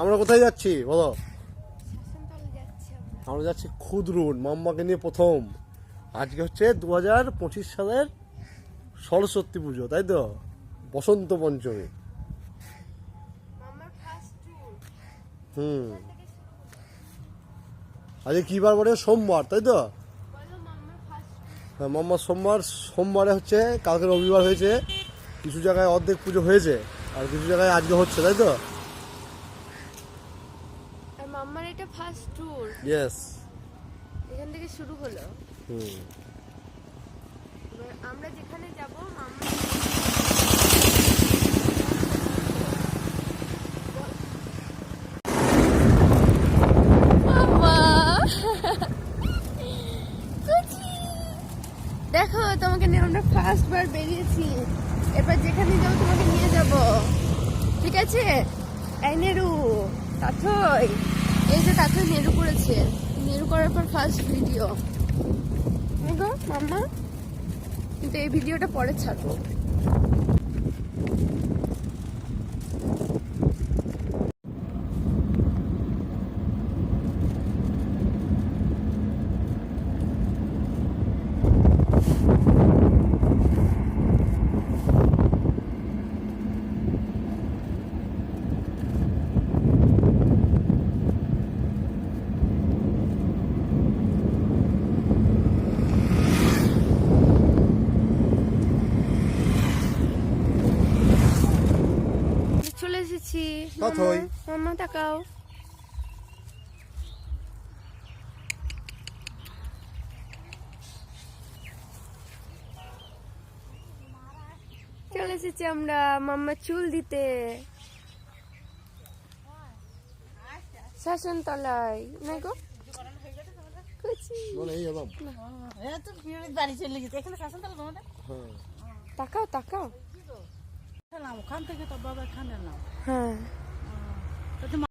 আমরা কোথায় যাচ্ছি বলো? আমরা যাচ্ছি খুদরুন মাম্মাকে নিয়ে প্রথম। আজকে হচ্ছে 2025 সালের সরস্বতী পুজো, তাই তো? বসন্ত পঞ্চমী। আজকে কি বার বলে? সোমবার, তাই তো? হ্যাঁ, মাম্মার সোমবারে হচ্ছে। কালকে রবিবার হয়েছে, কিছু জায়গায় অর্ধেক পুজো হয়েছে আর কিছু জায়গায় আজকে হচ্ছে, তাই তো? মাম্মার এটা ফার্স্ট ট্যুর। ইয়েস। এখান থেকে শুরু হলো। এবার আমরা যেখানে যাব মাম্মা দেখো তোমাকে নিয়ে আমরা ফার্স্ট বার বেরিয়েছি। এবার যেখানে যাবো তোমাকে নিয়ে যাব, ঠিক আছে? এই নেরু তাথই, এই যে তাথই নেরু করেছে। নেরু করার পর ফার্স্ট ভিডিও গো মাম্মা, কিন্তু এই ভিডিওটা পরে ছাড়বো। চলে এসেছি। তাথই। মাম্মা তাকাও। চলে এসেছি আমরা মাম্মা চুল দিতে শাসন তলায়, না গো? তাকাও তাকাও। ওখান থেকে তো বাবা এখানে নাও। হ্যাঁ